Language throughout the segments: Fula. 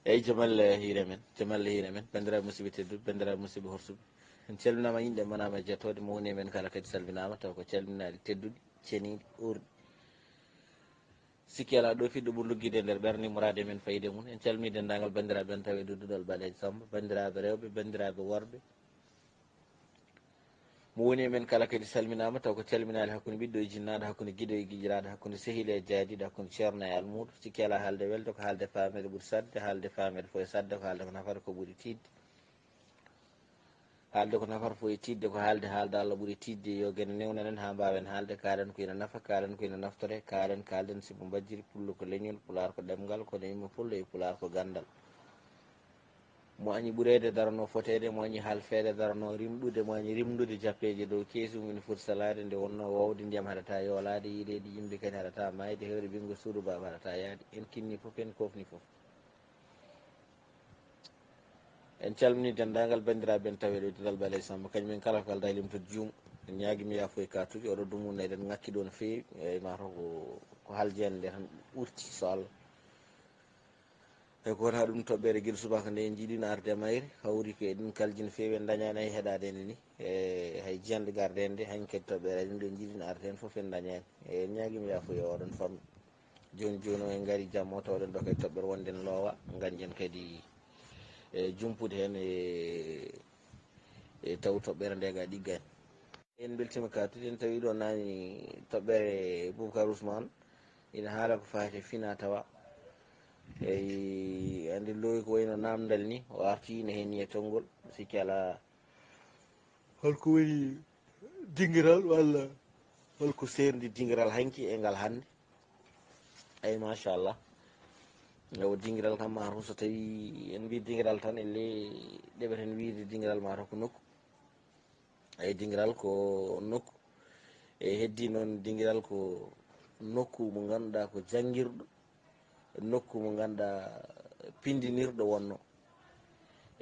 eyyi jamalle hiire men bandiraɓe musidɓe tedduɓe bandiraɓe musidɓe horsuɓe en calminama yimɓe manama jettode mo woni e men kala kadi salminama taw ko calminaɗe tedduɗe ceniɗe urɗe sikki ala ɗo fiɗɗo ɓur lugguide e nder ɓerde murade men fayide mum en calmini dendagal bandiraɓe en tawi dudduɗal Baleji Samba bandiraɓe rewɓe bandiraɓe worɓe mo woni e men kala kadi salminama taw ko calminade hakkude ɓiɗɗo e jinnaɗo hakkude guiɗo e guiƴiraɗo hakkude sehile e jaadiɗo hakkude ceerno e almudo sikki ala haalde welde ko haalde famede ɓuuri sadde haalde famede fo e sadde ko haalde ko nafata ko ɓuuri tidde haalde ko nafata fo e tidde ko haalde Allah ɓuuri tidde yo guene newnanen ha mbawen haalde kalen ko ina nafa kalen ko ina naftore kalden simo mbajjiri pullo ko leñol pular ko ɗemgal kono yimɓe pullo e pular ko gandal mo añi ɓuurede darano fotede mo añi halfede darano rimɗude mo añi rimdude jappeje dow keesi mum ina foti salade nde wonno wowde ndiyam haɗata yoolade yiiɗede yimɓe kadi haɗata mayde hewde ɓingo suudu baba haɗata yaade en kinni foof en kofni foof en calmini dendagal bandiraɓe en tawi ɗo didal Baleji Samba kañumen kala ko kalda limto juum en ñaguimi yaafo e katuji oɗo dumunna eɗen ngakki ɗo no fewi eyyi mataw ko haljede nde tan ɓurti so Allah eyyi ko wona ɗum toɓɓere guila subaka nde en jiiɗino arde e mayre hawri ko eɗen kalji no fewi en dañani hay heɗade ene ni e hay jiyande garde nde hañ kadi toɓɓere ɗum ɗo en jiiɗino arde hen foof en dañani eyyi en ñaguima yaafo yo oɗon famɗo joni joni o en gaari jamma o tawɗen ɗo kadi toɓɓere wonde en loowa gañƴen kadi e jumpude hen e taw toɓɓere nde ga ɗiggani en beltima katude en tawi ɗo nani toɓɓere Boubacar Ousmane ina haala ko fati fina tawa eyyi andi lowi ko wayno namdal ni o arti ne hen e tonggol sikki ala holko woni dinguiral walla holko serdi dinguiral hanki e ngal hande eyyi machallah o dinguiral kam mataw so tawi en mbi dinguiral tan elle ɗeɓeten wiide dinguiral mataw ko nokku eyyi dinguiral ko nokku e heddi noon dinguiral ko nokku mo ganduɗa ko jangguirɗo nokku mo ganduɗa pindinirɗo wonno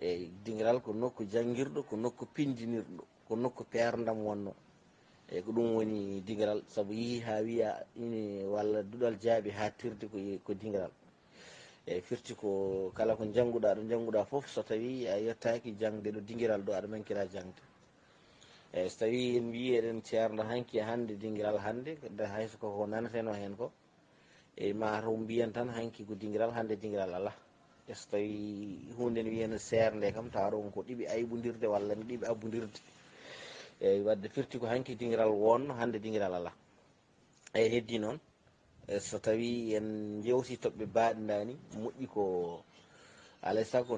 eyyi dinguiral ko nokku jangguirɗo ko nokku pindinirɗo ko nokku perdam wonno eyyi ko ɗum woni dinguiral saabu yeehi ha wiya ini walla duɗal jaaɓi ha tirde ko dinguiral eyyi firti ko kala ko jangguɗa foof so tawi a yettaki jangde ɗo dinguiral ɗo aɗa mankira jangde eyyi so tawi en mbi eɗen ceerno hanki hande dinguiral hande hayso koko naneteno hen ko eyyi mataw mbiyen tan hanki ko dinguiral hande dinguiral ala e so tawi hunde ne wiyeno serde kam tawa ɗon ko ɗiɓi ayɓodirde walla ne ɗiɓi abbodirde eyyi wadde firti ko hanki dinguiral wonno hande dinguiral ala eyyi heddi noon so tawi en jewti toɓɓe baɗidani moƴƴi ko alay saago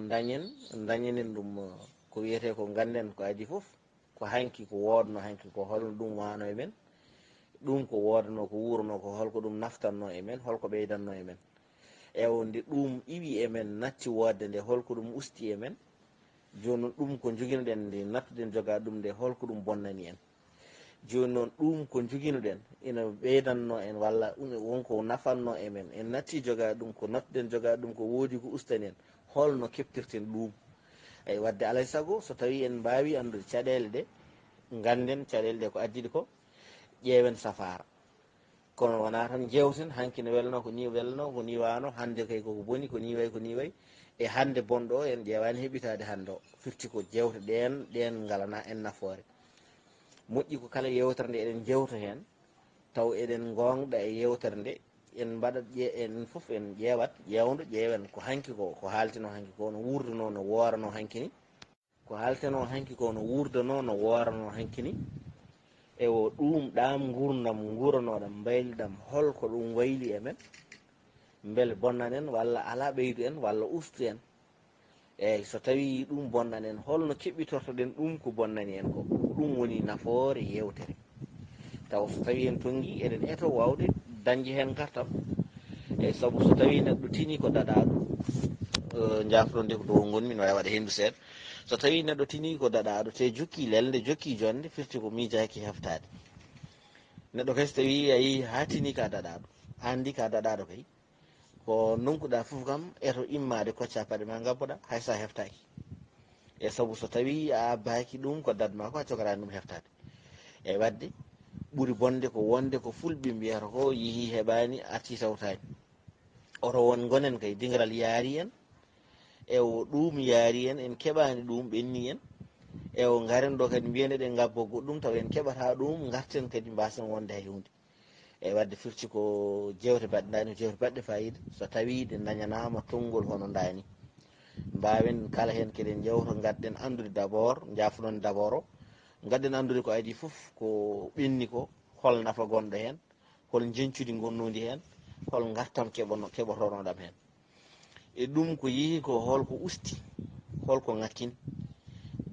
dañenen ɗum ko wiyete ko ganden ko adi foof ko hanki ko wodno hanki ko holno ɗum wano e men ɗum ko wodano ko wurano ko holko ɗum naftanno e men holko ɓeydanno e men ewo nde ɗum iwi e men natti wodde nde holko ɗum usti e men joni noon ɗum ko joguinoɗen nde nattuɗen joga ɗum nde holko ɗum bonnani en joni noon ɗum ko joguinoɗen ina ɓeydanno en walla wonko nafanno e men en natti joga ɗum ko nattuɗen joga ɗum ko woodi ko ustani en holno keftirten ɗum eyyi wadde alay saago so tawi en mbawi andude caɗele ɗe ganden caɗele ɗe ko addiɗe ko ƴeewen safara kono wona tan jewten hanki ne welno ko ni welno ko ni wano hande kay koko boni ko ni way e hande bonɗo en ƴewani heɓitade hande o firti ko jewte ɗen galana en nafoore moƴƴi ko kala yewtere nde eɗen jewta hen taw eɗen gonɗa e yewtere nde en mbaɗat en foof en ƴeewat ƴeewen ko hanki ko halteno hanki ko no wurdano no worano hanki ni ko halteno hanki ko no wurdano no worano hanki ni ewo ɗum ɗam gurdam guranoɗam mbayliɗam holko ɗum wayli e men beele bonnanen walla ala ɓeydu en walla ustu en eyyi so tawi ɗum bonnanen holno keɓɓitortoɗen ɗum ko bonnani en ko ɗum woni nafoore yewtere taw so tawi en tonggui eɗen eto wawde dañde hen gartam eyyi saabu so tawi neɗɗo tini ko daɗaɗo jafɗon nde ko dow gonmi mi wawi waɗa hendu seeɗa so tawi neɗɗo tini ko daɗaɗo te jokki lelde jokki jonde firti ko miijaki heftade neɗɗo kay so tawi a yeehi ha tini ka daɗaɗo andi ka daɗaɗo kay ko nonkuɗa foof kam eto immade kocca paɗe ma gabboɗa haysa heftaki e saabu so tawi a abbaki ɗum ko dadma ko a cogatani ɗum heftade eyyi wadde ɓuuri bonde ko wonde ko fulɓe mbiyata ko yeehi heɓani arti tawtani oto won gonen kay dinguiral yaari en ewo ɗum yaari en keɓani ɗum ɓenni en ewo garen ɗo kadi mbiyande ɗen gabbo goɗɗum taw en keɓata ɗum garten kadi mbasen wonde hay hunde e wadde firti ko jewte baɗɗe jewte baɗɗe fayida so tawi ɗe dañanama konngol hono dani mbawen kala hen keɗen jewto gadden andude d' abord jafuɗon d' abord o gadden andude ko adi foof ko ɓenni ko hol nafa gonɗo hen hol jencudi gonnudi hen hol gartam keɓotonoɗam hen e ɗum ko yeehi ko holko usti holko ngakkin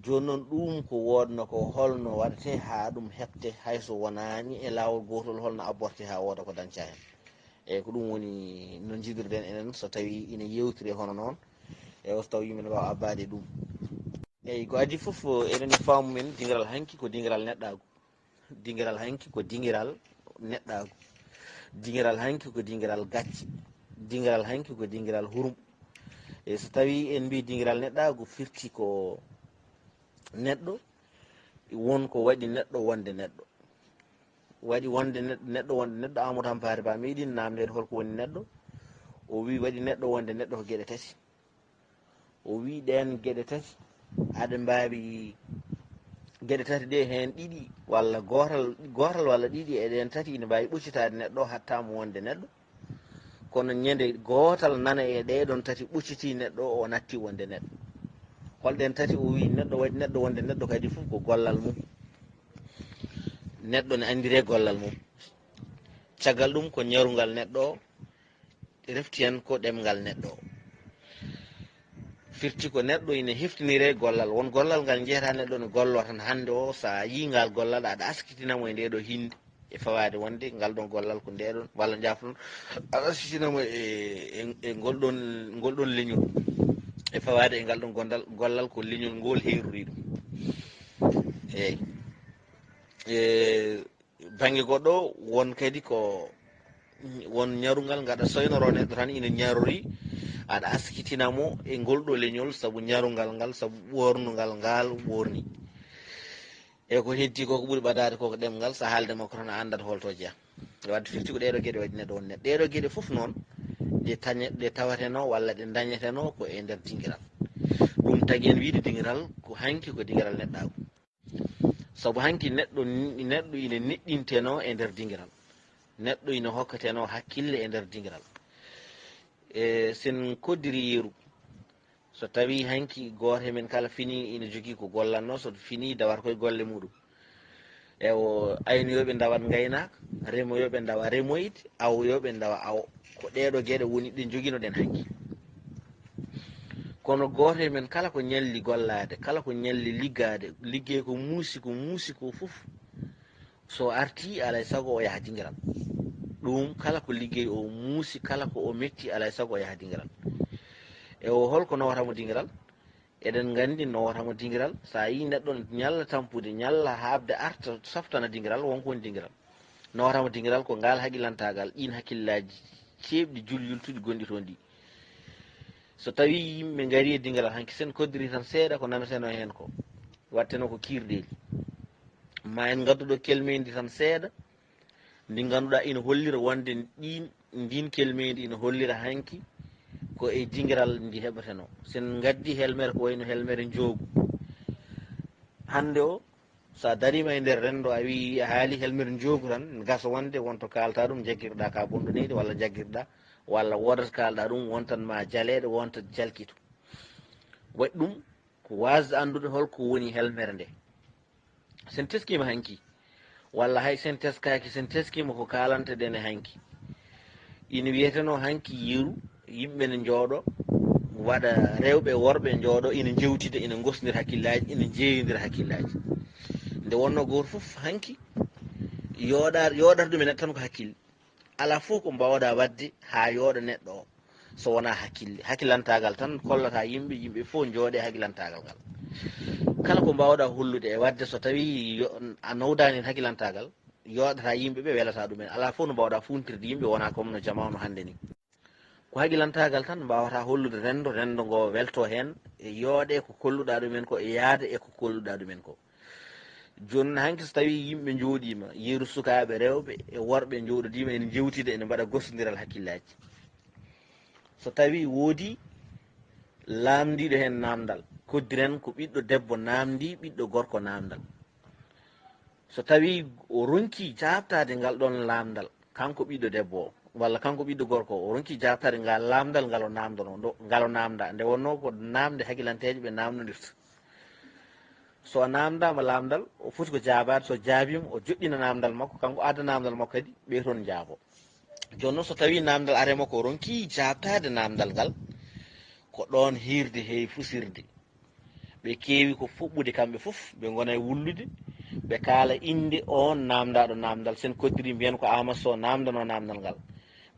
joni noon ɗum ko wodno ko holno waɗete ha ɗum hebte hayso wonani e lawol gotol holno abborte ha woda ko dañca hen eyyi ko ɗum woni no jiɗirɗen enen so tawi ina yewtiri hono noon e so tawi yimɓe ne wawa abbade ɗum eyyi ko adi foof eɗen faamu men dinguiral hanki ko dinguiral neɗɗago dinguiral hanki ko dinguiral neɗɗago dinguiral hanki ko dinguiral gacce dinguiral hanki ko dinguiral hurum e so tawi en mbi dinguiral neɗɗago firti ko neɗɗo wonko waɗi neɗɗo wonde neɗɗo waɗi wonde neɗɗo wonde neɗɗo Amadou Hampâté Bâ meeɗin namdede holko woni neɗɗo o wi waɗi neɗɗo wonde neɗɗo ko gueɗe tati o wi ɗen gueɗe tati aɗa mbawi gueɗe tati ɗe hen ɗiɗi walla gotal walla ɗiɗi e ɗen tati ine mbawi ɓuccitade neɗɗo hattamo wonde neɗɗo kono ñande gotal nana e ɗeɗon tati ɓucciti neɗɗo o natti wonde neɗɗo holɗen tati o wi neɗɗo waɗi neɗɗo wonde neɗɗo kadi foof ko gollal mum neɗɗo ne andire gollal mum caggal ɗum ko ñarugal neɗɗo o refti hen ko ɗemgal neɗɗo o firti ko neɗɗo ine heftinire gollal won gollal ngal jeeyata neɗɗo ne gollo tan hande o sa yi ngal gollal aɗa askitinamo e ndeɗo hinde e fawade wonde ngal ɗon gollal ko ndeɗon walla jafɗon aɗa askitinamo e ngolɗon leñol e fawade e ngal ɗon gollal ko leñol ngol herori ɗum eyyi banggue goɗɗo won kadi ko won ñarugal gaɗa soynoro neɗɗo tan ina ñarori aɗa askitinamo e ngolɗo leñol saabu ñarugal ngal saabu ɓornugal ngal ɓorni e ko heddi koko ɓuuri ɓadade koko ɗemgal sa haalde makko tan a andata holto jeeya wadde firti ko ɗeɗo gueɗe waɗi neɗɗo won neɗɗo ɗeɗo gueɗe foof noon ɗe tawateno walla ɗe dañeteno ko e nder dinguiral ɗum tagui en wiide dinguiral ko hanki ko dinguiral neɗɗago saabu hanki neɗɗo ine neɗɗinteno e nder dinguiral neɗɗo ine hokkateno hakkille e nder dinguiral e sen koddiri yeeru so tawi hanki goto men kala fini ine jogui ko gollatno so fini dawata koye golle muɗum ewo aynoyoɓe dawat gaynaka remoyoɓe dawa remoyde awoyoɓe dawa awo ko ɗeɗo gueɗe woni ɗe joguinoɗen hanki kono goto men kala ko ñalli gollade kala ko ñalli liggade liggey ko muusi ko foof so arti alay saago o yaaha dinguiral ɗum kala ko liggey o muusi kala ko o metti alay saago o yaaha dinguiral e o holko nawatamo dinguiral eɗen gandi nawatamo dinguiral sa yi neɗɗo ñalla tampude ñalla habde arta saftana dinguiral wonko woni dinguiral nawatamo dinguiral ko ngal haqillantagal ɗin hakkillaji cebɗi juljultuɗi gonɗi toon ɗi so tawi yimɓe gaari e dinguiral hanki sen koddiri tan seeɗa ko nanateno hen ko watteno ko kirɗeli ma en gadduɗo kelmedi tan seeɗa ndi ganduɗa ina hollira wonde ndin kelmedi ina hollira hanki ko e dinguiral ndi heɓeteno sen gaddi helmere ko wayno helmere joogu hande o sa darima e nder rendo a wi a haali helmere joogu tan gasa wonde wonto kalta ɗum jagguirɗa ka bonɗoneyde walla jagguirɗa walla wodata kalɗa ɗum wontan ma jaleɗe wonta jalkito waɗi ɗum ko wasde andude holko woni helmere nde sen teskima hanki walla hay sen teskaki sen teskima ko kalanteɗen e hanki ina wiyeteno hanki yeeru yimɓe ne jooɗo waɗa rewɓe worɓe jooɗo ina jewtida ina gosdira hakkillaji ina jeeyodira hakkillaji nde wonno goto foof hanki yoɗata ɗumen neɗɗo tan ko hakkille ala fof ko mbawɗa wadde ha yooɗa neɗɗo o so wona hakkillantagal tan kollata yimɓe fof jooɗe hakkillantagal ngal kala ko mbawɗa hollude e wadde so tawi a nawdani hen hakkillantagal yoɗata yimɓeɓe welata ɗumen ala fof no mbawɗa funtirde yimɓe wona comme no jamanu hande ni ko haqillantagal tan mbawata hollude rendo ngo welto hen e yooɗe ko kolluɗa ɗumen ko e yaada e ko kolluɗa ɗumen ko joni hanki so tawi yimɓe jooɗima yeeru sukaɓe rewɓe e worɓe jooɗodima ene jewtida ene mbaɗa gostodiral hakkillaji so tawi woodi laamdiɗo hen namdal koddiren ko ɓiɗɗo debbo namdi ɓiɗɗo gorko namdal, so tawi o ronki jabtade ngal ɗon lamdal kanko ɓiɗɗo debbo o walla kanko ɓiɗɗo gorko o ronki jabtade ngal lamdal ngal o namdano ngal o namda, nde wonno ko namde hagguilanteje ɓe namdodirta. So a namdama lamdal o foti ko jabade, so jaabima o joɗɗina namdal makko, kanko adda namdal makko kadi ɓe toon jaabo. joni noon so tawi namdal are makko o ronki jabtade namdal ngal, ko ɗon hirde heewi fusirde. ɓe keewi ko fuɓɓude kamɓe fof, ɓe gona e wullude, ɓe kaala inde on namdaɗo namdal, sen koddiri mbiyen ko Amadou Sow namdano namdal ngal,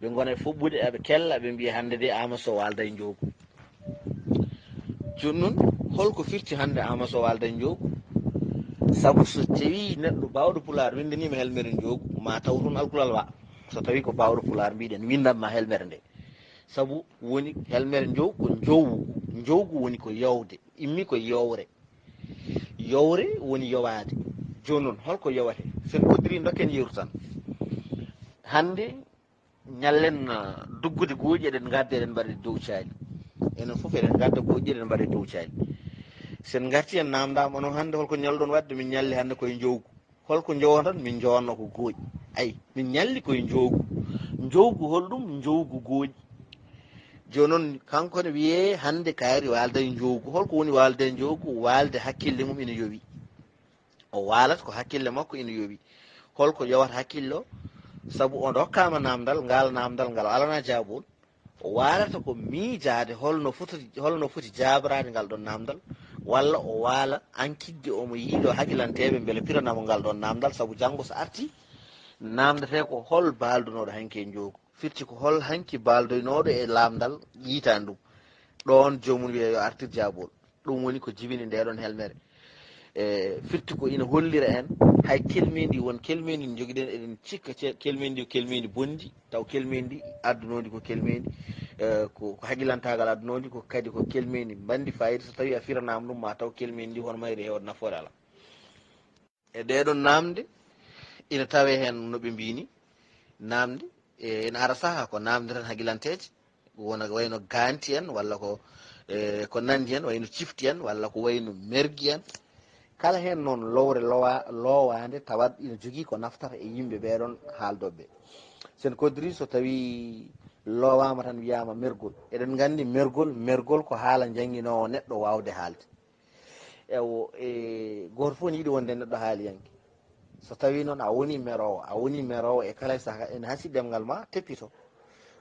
ɓe gona e fuɓɓude eɓe kella, ɓe mbiya hande de Amadou Sow walda e joogu. joni noon holko firti hande Amadou Sow walda e joogu? saabu so tawi neɗɗo bawɗo pulaar windanima helmere joogu, ma taw toon alkulal wa, so tawi ko bawɗo pulaar mbiɗen windanma helmere nde, saabu woni helmere joogu ko jowgu, jowgu woni ko yowde, immi ko yowre, yowre woni yowade. joni noon holko yowate? sen koddiri dokken yeru tan, hande ñallen duggude gooƴi eɗen gadda eɗen mbaɗa dow caali, enen foof eɗen gadda gooƴi eɗen mbaɗa dow caali. sen garti en namdama onon hande holko ñalɗon wadde? min ñalli hande koye jowgu. holko jowotan? min jowanno ko gooƴi. ayi min ñalli koye jowgu. jowgu holɗum? jowgu gooƴi. joni noon kanko ne wiye hande kaari walda e jowgu. holko woni walde e jowgu? walde hakkille mum ina yowi, o walat ko hakkille makko ina yowi. holko yowata hakkille o? saabu on hokkama namdal ngal, namdal ngal o alana jaabol, o walata ko miijade holno foti jabrade ngal ɗon namdal, walla o waala ankidde omo yiiɗo hagguilanteɓe beele piranamo ngal ɗon namdal, saabu janggo so arti namdete ko hol baldunoɗo hanki e joogu, firti ko hol hanki baldoynoɗo e lamdal yiitani ɗum. ɗon jomum wiya yo artir jaabol, ɗum woni ko jibini ndeɗon helmere. firti ko ina hollira en hay kelmedi won kelmedi ndi joguiɗen eɗen cikka kelmedi ko kelmedi bondi, taw kelmedi addunodi ko kelmedi ko hagguilantagal addunodi ko kadi ko kelmedi bandi fayida. so tawi a firanama ɗum ma taw kelmedi ndi hono mayri hewde nafoore ala. e ɗeɗon namde ina tawe hen no ɓe mbini namde ina ara saaha ko namde tan hagguilanteje, wona wayno ganti en, walla ko nandi en, wayno cifti en, walla ko wayno mergui en. kala hen noon lowre lowade tawat ina jogui ko naftata e yimɓe ɓeɗon haaldoɓe. sen koddiri so tawi lowama tan wiyama mergol, eɗen gandi mergol ko haala jangguinowo neɗɗo wawde haalde. ewo goto fof ne yiiɗi wonde neɗɗo haaliyanke. so tawi noon a woni merowo e kala saaha ene haasi ɗemgal ma teppito.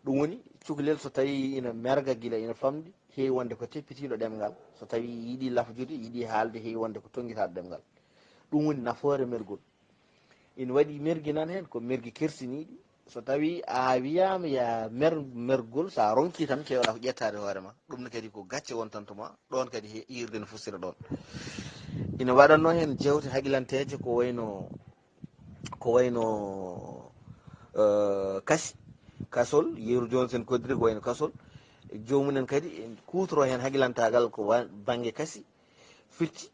ɗum woni cukalel so tawi ina merga guila ina famɗi, heewi wonde ko teppitiɗo ɗemgal, so tawi yiiɗi lafjude yiiɗi haalde, heewi wonde ko tonguitaɗo ɗemgal. ɗum woni nafoore mergol. ina waɗi mergui nan hen ko mergui kersiniɗi. so tawi a wiyama ya mergol, sa ronki tan kewɗa ko ƴettade hoorema, ɗum ne kadi ko gacce wontantoma ɗon, kadi irde no fustira ɗon. ina waɗanno hen jewte hagguilanteje ko wayno kasol, yeru joni sen koddiri ko wayno kasol. jomumen kadi kutoro hen hagguilantagal ko banggue kasi, firti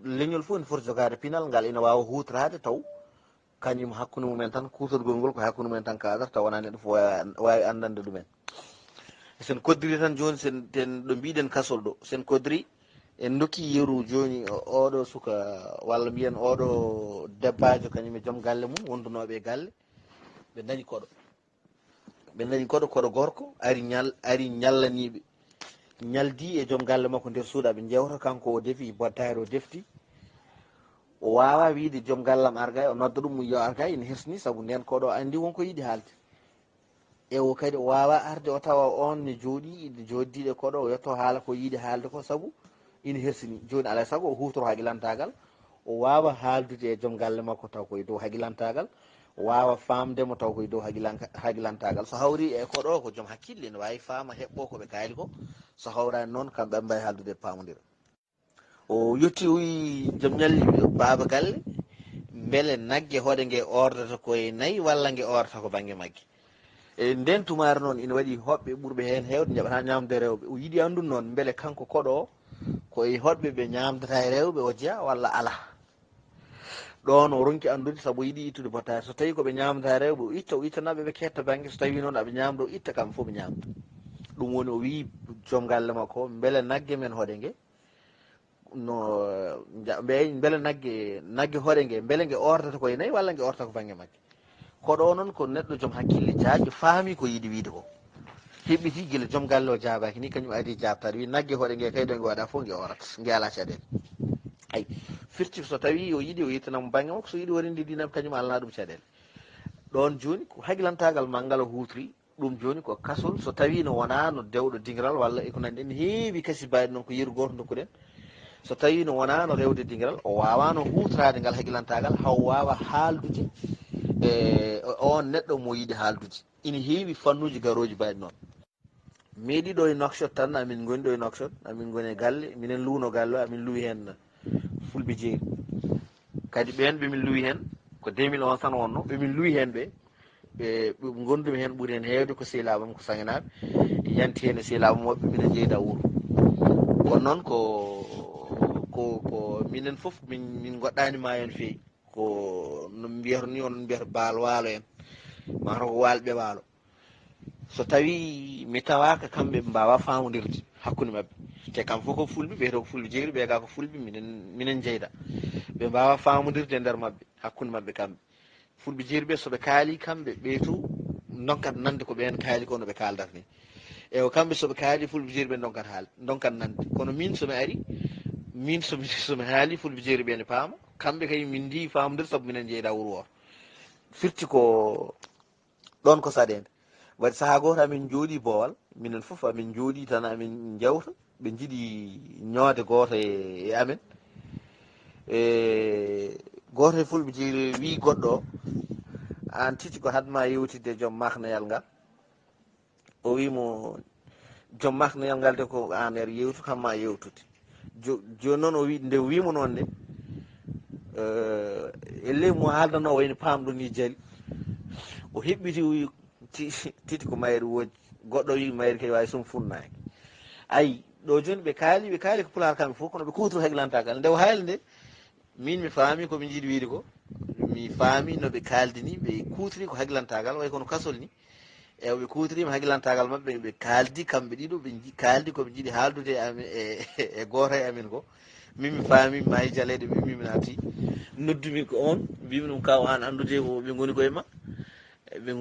leñol fof ne foti jogade pinal ngal ina wawa hutorade, taw kañum hakkude mumen tan, kutorgol ngol ko hakkude mumen tan kadata, taw wona neɗɗo fof wawi andande ɗumen. sen koddiri tan joni ten ɗo mbiɗen kasol ɗo, sen koddiri en dokki yeru joni oɗo suka, walla mbiyen oɗo debbajo kañum e joom galle mum wondunoɓe e galle, ɓe dañi koɗo gorko ari ñallaniɓe, ñaldi e joom galle makko nder suuɗa, ɓe jewta, kanko o deefi boddari o defti, o wawa wiide joom gallam argay, o nodda ɗum yo argay, ina hersini, saabu nden koɗo andi wonko yiiɗi haalde. ewo kadi o wawa arde o tawa on ne jooɗiɗe koɗo, o yetto haala ko yiiɗi haalde ko, saabu ina hersini. joni alay saago o hutoro hagguilantagal, o wawa haaldude e joom galle makko taw koye dow hagguilantagal, o wawa famdemo taw koye dow hagguilantagal. so hawri e koɗo ko joom hakkille, ne wawi faama heɓɓo koɓe kaali ko, so hawrani noon kamɓe mbawi haaldude e pamodira. o yetti o wi joom ñalli baaba galle, beele naggue hoɗe gue ordata koye nayyi walla gue ordata ko banggue maggue. e nden tumare noon ina waɗi hoɓɓe ɓurɓe hen hewde jaɓata ñamde rewɓe. o yiiɗi andude noon beele kanko koɗo o koye hoɗɓe ɓe ñamdata e rewɓe o jeeya walla ala. ɗon o ronki andude, saabu o yiiɗi ittude bottare. so tawi koɓe ñamdata rewɓe o ittanaɓe ɓe ketta banggue, so tawi noon aɓe ñamda o itta kamɓe foof ɓe ñamda. ɗum woni o wi joom galle makko beele nagge men hoɗe nge no beele nagge hoɗe nge beele nge ordata koye nayyi walla nge orta ko banggue magge koɗo noon ko neɗɗo joom hakkille jaajɗo faami ko yiiɗi wiide ko heɓɓiti guila joom galle o jaabaki ni kañum adi jabtade wi naggue hoɗe nge kaydo nge waɗa fof nge orata nge ala caɗele ay firti so tawi o yiiɗi o yittanamo banggue makko so yiiɗi warinde dinam kañum alana ɗum caɗele ɗon joni ko haglantagal maggal o hutri ɗum joni ko kasol so tawi no wona no dewɗo dingiral walla eko nanɗi en heewi kasi mbaɗi noon ko yeru goto dokkuɗen so tawi no wona no rewde dingiral o wawano hutrade ngal haglantagal haw wawa haaldude on neɗɗo mo yiiɗi haaldude ina heewi fannuji garoji mbaɗi noon meeɗi ɗo e nokshot tan amin goni ɗo e nokshot amin goni e galle minen luuno galle o amin luwi hen fulɓe jeeri kadi ɓen ɓemin luwi hen ko 2011 tan wonno ɓemin luwi hen ɓe gondumi hen ɓuuri hen heewde ko sehilaɓam ko saŋinaɓe yanti hen e sehilaɓam woɓɓe minen jeyda wuuro kono noon ko minen foof min goɗɗani ma hen feewi ko no mbiyata ni onon mbiyata baal waalo en mataw ko walɓe waalo so tawi mi tawaka kamɓe ɓe mbawa famodirde hakkude mabɓe te kam fof ko fulɓe ɓeyto ko fulɓe jeeri ɓe ga ko fulɓe minen jeyda ɓe mbawa famodirde e nder mabɓe hakkude mabɓe kamɓe fulɓe jeeri ɓe soɓe kaali kamɓe ɓeytu donkat nande ko ɓen kaali ko no ɓe kaldata ni eyi kamɓe soɓe kaali fulɓe jeeri ɓe donkat nande kono min somi ari min somi haali fulɓe jeeri ɓe ne paama kamɓe kay min ndi famodir saabu minen jeyda wuuro o firti ko ɗon ko saɗede waɗi saaha goto amin jooɗi boowal minen foof amin jooɗi tan amin jewta ɓe jiiɗi ñoode goto e amen goto e fulɓe jeeri wi goɗɗo o an titi ko hadma yewtidde joom maknayal ngal o wimo joom maknayal ngal de ko an er yewtu kamma yewtude joni noon o wi nde wimo noon nde elle mo haaldano wayno pamɗo ni jaali o heɓɓiti wi titi ko mayri wojji goɗɗo wi mayri kay wawi sum funnaki ayi ɗo joni ɓe kaali ko pular kamɓe fof kono ɓe kutoro haglantagal nde o haali nde min mi faami komi jiiɗi wiide ko mi faami noɓe kaaldini ɓe kutri ko haglantagal way kono kasol ni eyi ɓe kutrima haglantagal mabɓe ɓe kaldi kamɓe ɗiɗo ɓe kaldi koɓe jiiɗi haaldude e amin e goto e amin ko min mi faami maayi jaleɗe min mi naati noddumi ko on mbimi ɗum kaw an andude ko ɓe goni koye ma ɓe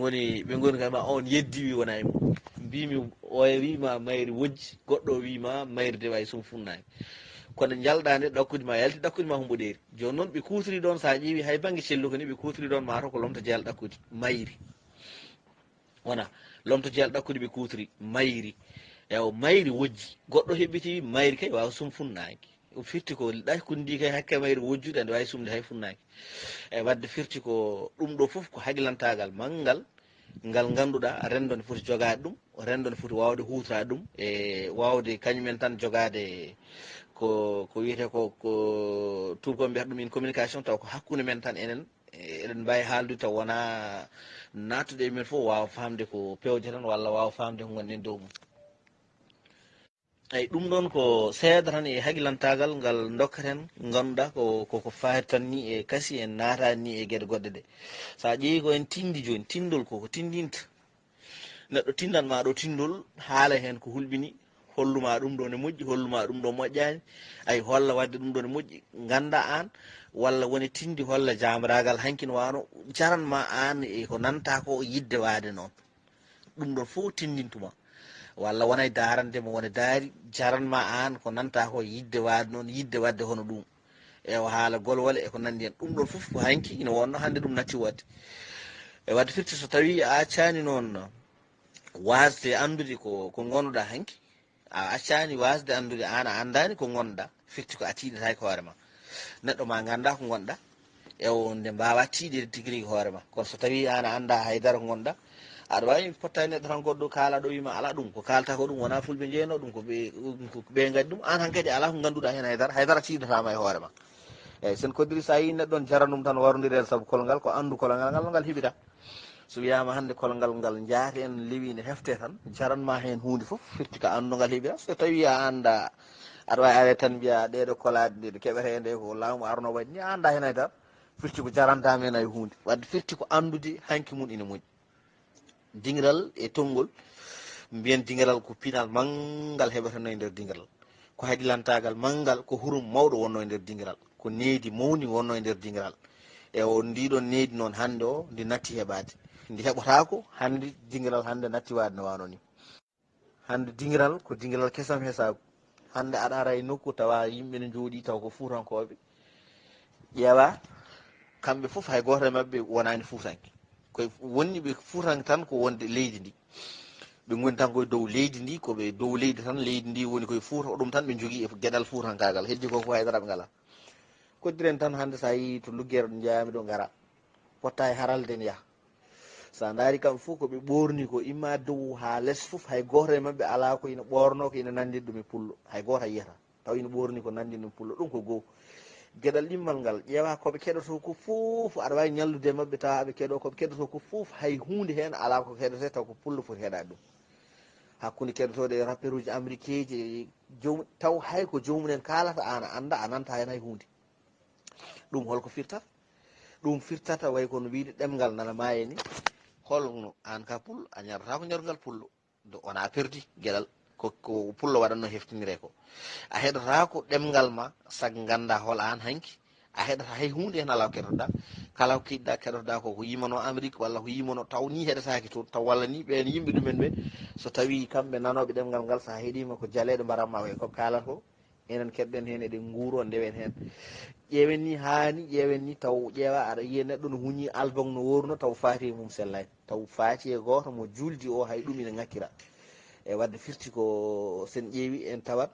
goni koye ma on yeddi wi wona e mum mbimi o wima mayri wojji goɗɗo wima mayri de way sum funnaki kono jalɗa nde ɗakkude ma yalti ɗakkude ma humɓoɗeri joni noon ɓe kutri ɗon sa ƴeewi hay banggue celluko ni ɓe kutri ɗon mataw ko lomta jeeyaɗo ɗakkude mayri wona lomto jeeyaɗo ɗakkude ɓe kutri mayri ewo mayri wojji goɗɗo heɓɓiti mayri kay wawa sum funnaki firti ko ɗakkude ndi kay hakke mayri wojjude ande wawi sumde hay funnaki e wadde firti ko ɗum ɗo foof ko haglantagal manggal ngal ganduɗa rendo nde foti jogade ɗum rendo nde foti wawde hutrade ɗum e wawde kañumen tan jogade ko wiyete ko tubakoɓe mbiyata ɗum in communication taw ko hakkude men tan enen eɗen mbawi haaldude taw wona nattude e men fof wawa famde ko pewje tan walla wawa famde ko gonɗen dow mum eyyi ɗum ɗon ko seeda tan e haglantagal ngal dokkaten ganduɗa koko fayata tan ni e kasi en natani ni e gueɗe goɗɗe ɗe sa ƴeewi ko en tindi joni tindol koko tindinta neɗɗo tindanma ɗo tindol haala hen ko hulɓini holluma ɗum ɗo ne moƴƴi holluma ɗum ɗo moƴƴani ay holla wadde ɗum ɗo ne moƴƴi ganda an walla woni tindi holla jamiragal hanki no wano jaranma an e ko nanta ko yidde wade noon ɗum ɗon fof tindintuma walla wonay darandema wona daari jaranma an ko nanta ko yidde wade noon yidde wadde hono ɗum e o haala golwole eko nandi hen ɗum ɗon fof ko hanki ina wonno hande ɗum natti wadde e wadde firti so tawi a accani noon wasde andude ko gonɗuɗa hanki a accani wasde andude an a andani ko gonɗa firti ko a tiiɗata ko hoorema neɗɗo ma ganda ko gonɗa ewo nde mbawa tiiɗide tigui rigui hoorema kono so tawi an a anda haydara ko gonɗa aɗa wawi pottani neɗɗo tan goɗɗo kaala ɗo wima ala ɗum ko kalta ko ɗum wona fulɓe jeeyno ɗum ko ɓe gadi ɗum an hankkadi ala ko ganduɗa hen haydara tiiɗatama e hoorema eyyi sen koddiri sa yi neɗɗon jaranɗum tan warodiri en saabu kolngal ko andu kolngal ngal no ngal heeɓira so wiyama hande kolngal ngal jaati en leewi ne hefte tan jaranma hen hunde foof firti ko andugal heeɓira so tawi a anda aɗa wawi arede tan mbiya ɗeɗo kolade ɗe keɓete nde ko laamu arno waɗi ni a anda hen haydara firti ko jarantama hen hay hunde wadde firti ko andude hanki mum ina moƴƴi dingiral e tonggol mbiyen dingiral ko pinal manggal heɓetano e nder dingiral, ko haɗilantagal manggal ko hurum mawɗo wonno e nder dingiral, ko needi mawni wonno e nder dingiral. E o ndiɗon needi noon hannde o ndi natti heɓade, ndi heɓotako hannde dingiral hannde natti wade no wano ni. hannde dingiral ko dingiral kesam hesagu. hannde aɗa ara e nokku tawa yimɓe ne jooɗi taw ko fuutankoɓe, ƴeewa kamɓe fof hay goto e mabɓe wonani fuutanke, koye wonni ɓe fuutanke tan ko wonde leydi ndi, ɓe goni tan koye dow leydi ndi, koɓe dow leydi tan, leydi ndi woni koye fuuta, ɗum tan ɓe jogui e gueɗal fuutankagal, heddi ko fof haydara ɓe ngala. koddiren tan hannde sa yi to luggere ɗo jeyami ɗo gara potta e haralde ne yaaha, sa daari kamɓe fof koɓe ɓorni ko imma dow ha less fof, hay goto e mabɓe ala ko ina ɓorno ko ina nandiri ɗum e pullo, hay goto a yiyata taw ina ɓorni ko nandiri ɗum pullo. ɗum ko goho gueɗal ɗimmal ngal, ƴeewa koɓe keɗoto ko fof, aɗa wawi ñallude e mabɓe tawa aɓe keɗo koɓe keɗoto ko fof, hay hunde hen ala ko keɗote taw ko pullo foti heɗade ɗum. hakkude keɗotode e rappeur uji américain ji jomum, taw hay ko jomumen kalata an a anda a nanta hen hay hunde. ɗum holko firtata? ɗum firtata way kono wiide ɗemgal nana maaye ni, holno an ka pullo a ñarata ko ñarugal pullo, do wona perdi gueɗal ko pullo waɗanno heftinire ko, a heɗota ko ɗemgal ma saago ganda hol an hanki, a heɗata hay hunde hen ala ko keɗotoɗa, kala ko kiɗɗa keɗotoɗa ko yimano Amérique walla ko yimano, taw ni heɗetaki toon, taw walla ni ɓen yimɓe ɗumen ɓe so tawi kamɓe nanoɓe ɗemgal ngal sa heeɗima ko jaaleɗe mbaranma koye koɓe kalata ko, enen keɗɗen hen eɗen guuro ndewen hen. ƴeewen ni hani ƴeewen ni taw ƴeewa aɗa yiya neɗɗo no huñi album no worno taw faati e mum sellani, taw faati e goto mo juldi o hay ɗum ina ŋakkira. e wadde firti ko sen ƴeewi en tawat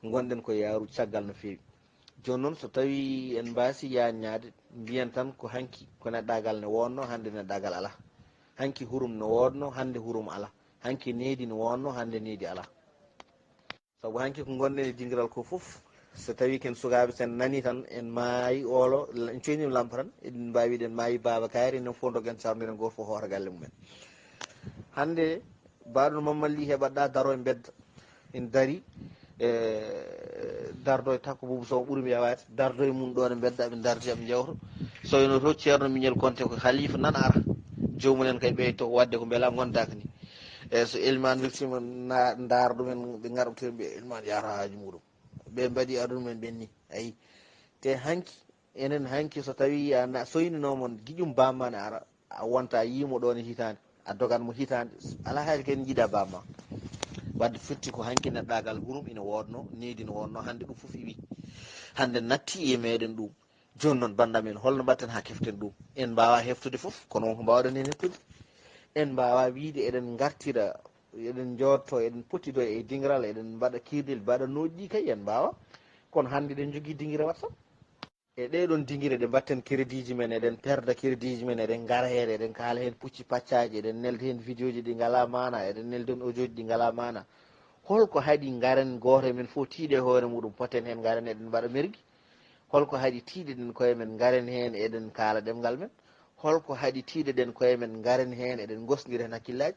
gonɗen koye yaaru caggal no fewi. joni noon so tawi en mbasi yanñade mbiyen tan ko hanki ko neɗɗagal ne wonno hande neɗɗagal ala, hanki hurum no wonno hande hurum ala, hanki needi no wonno hande needi ala. saabu hanki ko gonɗen e dingiral ko foof, so tawi ken sukaɓe sen nani tan en maayi olo en coynima lampa tan eɗen mbawi wiide en maayi Baba Kayre, enen fof dogen sardiren goto fof hoota galle mumen. hande mbaɗo Mamadou Ly heɓatɗa daro e bedda, en daari dardo e takko Boubou Sow ɓuurimi yawade, dardo e mum ɗon e bedda ɓe dardi eɓe jewta, soyno to ceerno Mignel Konté ko halifa nan ara, jomumen kay ɓeyto wadde ko beela gondaka ni. so Elimane weltima daara ɗumen ɓe garɓotoɓe ɓe Elimane yata haaju muɗum, ɓe mbaɗi aduna men ɓenni ayi. te hanki enen hanki so tawi a soyninomon guiƴum bamma ne ara, a wonta yimo ɗon e hitande, a doganmo hitande, ala hayde ken jiiɗa bamma. wadde firti ko hanki neɗɗagal hurum ina wodno, needi no wonno, hande ɗum foof iwi, hande natti e meɗen ɗum. joni noon bandamen holno mbatten ha keften ɗum? en mbawa heftude foof, kono wonko mbawɗen hen heftude, en mbawa wiide eɗen gartira, eɗen jotto, eɗen pottido e dingiral, eɗen mbaɗa kirdel mbaɗanoji ɗi kay en mbawa, kono hande eɗen jogui dinguira WhatsApp, e ɗeɗon dinguire ɗe mbatten crédit ji men, eɗen perda crédit ji men, eɗen gara hen, eɗen kaala hen pucci paccaji, eɗen nelda hen vidéo ji ɗi ngala mana, eɗen nelda hen audio ji ɗi ngala mana. holko haaɗi garen goto e men fof tiiɗe hoore muɗum poten hen garen eɗen mbaɗa mergui, holko haaɗi tiiɗeɗen koye men garen hen eɗen kaala ɗemgal men, holko haaɗi tiiɗeɗen koye men garen hen eɗen gosdira hen hakkillaji,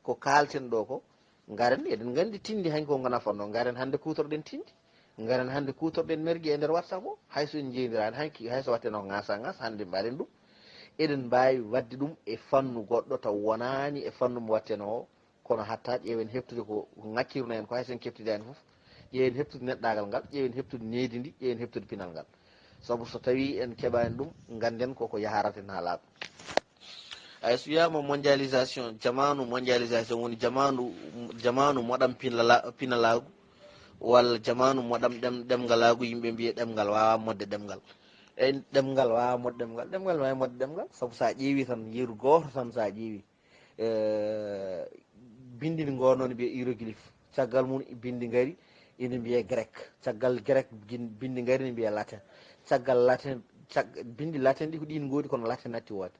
ko kalten ɗo ko garen eɗen gandi tindi hanki ko nafanno, garen hande kutorɗen tindi, garen hande kutorɗen mergui e nder WhatsApp o, hayso en jeydirani hanki, hayso watteno ko ngasa ngas hande mbaɗen ɗum, eɗen mbawi wadde ɗum e fannu goɗɗo taw wonani e fannu mo watteno o, kono hatta ƴeewen heftude ko ŋakkirno en ko haysen keftidani foof, ƴeewen heftude neɗɗagal ngal, ƴeewen heftude needi ndi, ƴeewen heftude pinal ngal. saabu so tawi en keɓani ɗum ganden koko yaharaten ha laaɓa. so wiyama mondialisation, jamanu mondialisation woni jamanu moɗam pinalagu, walla jamanu moɗam ɗemgalagu, yimɓe mbiye ɗemgal wawa modde ɗemgal. eyi ɗemgal wawa modde ɗemgal, ɗemgal ne wawi modde ɗemgal, saabu sa ƴeewi tan yeeru goto tan sa ƴeewi bindi ndi gonno ne mbiye hiéroglyphe, caggal mum bindi gaari ina mbiye grec, caggal grec bindi gaari ne mbiye latin, caggal latin bindi latin ɗi ko ɗin goodi kono latin natti wodde.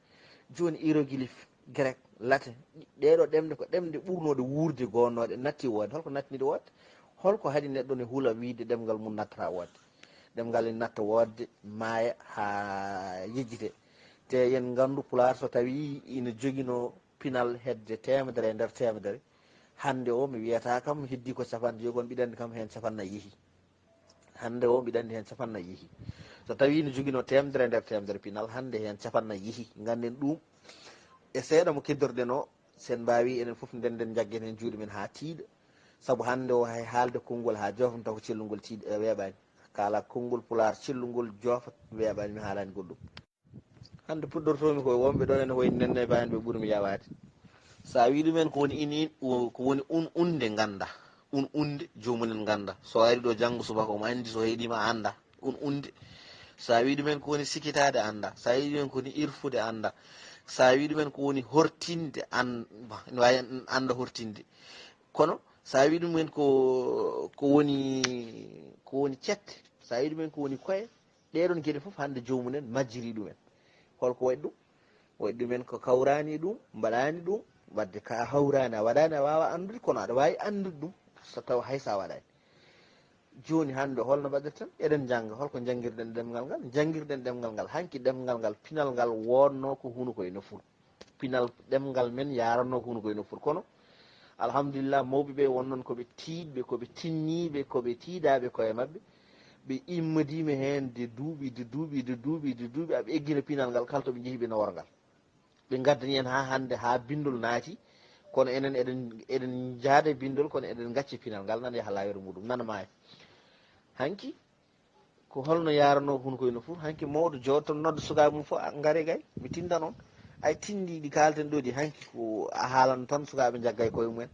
joni hiéroglyphe, grec, latin, ɗeɗo ɗemɗe ko ɗemɗe ɓurnoɗe wurde gonnoɗe natti wodde, holko nattinide wodde? holko haɗi neɗɗo ne huula wiide ɗemgal mum nattata wodde? ɗemgal ene natta wodde maaya ha yejjite. te yen gandu Pulaar so tawi ina joguino pinal hedde temedere e nder temedere, hande o mi wiyata kam heddi ko capanɗe joyi kono mbiɗa andi kam hen capannayyi yeehi, hande o mbiɗa andi hen capannayyi yeehi. so tawi ne joguino temedere e nder temedere pinal, hande hen capannayyi yeehi. ganden ɗum e seeɗa mo keddorɗen o sen mbawi enen foof nden jaggen hen juuɗe men ha tiiɗa saabu hande o hay haalde konngol ha jofam taw ko cellulngol tiiɗa weeɓani kala konngol pular cellulngol joofa weeɓani mi haalani goɗɗum hande puɗɗortomi koye wonɓe ɗon ene wayni nenne bani ɓe ɓuurmi yawade sa wi ɗumen ko woni ini ko woni unde ganda unde jomumen ganda so ari ɗo janggo subaka omo andi so heeɗima anda unde sa wi ɗumen ko woni sikitade anda sa wi ɗumen ko woni irfude anda sa wi ɗumen ko woni hortinde ene wawi anda hortinde kono sa wi ɗumen ko woni cette sa wi ɗumen ko woni koye ɗeɗon gueɗe foof hande jomumen majjiri ɗumen holko waɗi ɗum waɗi ɗumen ko kawrani ɗum mbaɗani ɗum wadde ka hawrani a waɗani a wawa andude kono aɗa wawi andude ɗum so taw haysa waɗani joni hande holno mbaɗirten eɗen jangga holko jangguirɗen ɗemgal ngal jangguirɗen ɗemgal ngal hanki ɗemgal ngal pinal ngal wonno ko huno koye nofuru pinal ɗemgal men yaranno ko huno koye nofuru kono alhamdulillah mawɓeɓe wonnoon koɓe tiiɗɓe koɓe tinniɓe koɓe tiiɗaɓe koye mabɓe ɓe immadima hen de duuɓi aɓe eggina pinal ngal kala toɓe jeehi ɓe nawora ngal ɓe gaddani en ha hande ha bindol naati kono enen eɗen jaada bindol kono eɗen gacci pinal ngal nan yaaha lawere muɗum nana maayo hanki ko holno yarano huno koye no fof hanki mawɗo jooɗo nodda sukaɓe mum fof gaare gay mi tinda noon ay tindiɗi kalten ɗo ɗi hanki ko a haalan tan sukaɓe jaggay koye mumen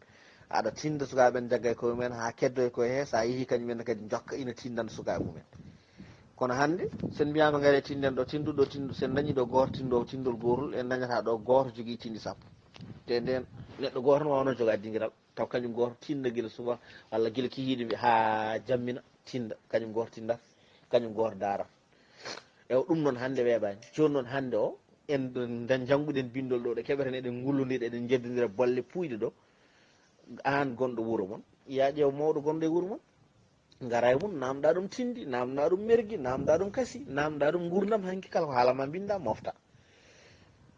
aɗa tinda sukaɓe jaggay koye mumen ha keddoy koye he sa yeehi kañumenne kadi jokka ina tindana sukaɓe mumen kono hande sen mbiyama gaare tinden ɗo tinduɗo tindu sen dañi ɗo goto tindowo tindol gotol en dañata ɗo goto jogui tindi sappo te nden neɗɗo goto no wawno joga dinguiral taw kañum goto tinda guila suba walla guila kihiɗe ha jammina tinda kañum goto tindata kañum goto daarat ewa ɗum noon hande weeɓani joni noon hande o en jangguɗen bindol ɗo ɗo keɓeten eɗen gullodira eɗen jeddodira bolle puyɗe ɗo an gonɗo wuuro moon ya ƴeew mawɗo gonɗo e wuuro moon gara e mum namda ɗum tindi namda ɗum mergui namda ɗum kasi namda ɗum gurdam hanki kala ko haalama binda mofta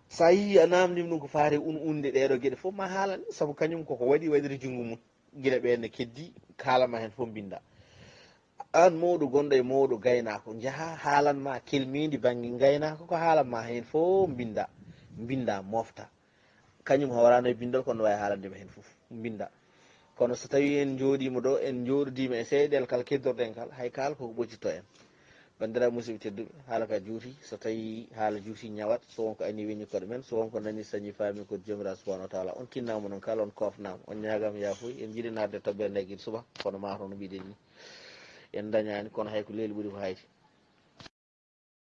sa yii a namdima ɗum ko faate unde ɗeɗo gueɗe foof ma haalani saabu kañum koko waɗiri junggo mum guila ɓenne keddi haalama hen foof binda an mawɗo gonɗo e mawɗo gaynako jaaha haalanma kelmidi banggue gaynako ko haalanma hen foof binda mofta kañum hawrano e bindol kono wawi haalandema hen foof binda kono so tawi en jooɗima ɗo en jooɗodima e seeɗel kal keddorɗen kal hay kala koko ɓoccito en bandiraɓe musidɓe tedduɓe haala ka juuti so tawi haala juuti ñawat so wonko ani weñi koɗo men so wonko nani sañi faami ko jomiraɗo subahanahu wa taala on tinnama noon kala on kofnama on ñagama yafuya en jiiɗi nadde toɓɓere nde guiɗo suba kono mataw no mbiɗen ni en dañani kono hayko leeli ɓuuri ko hayti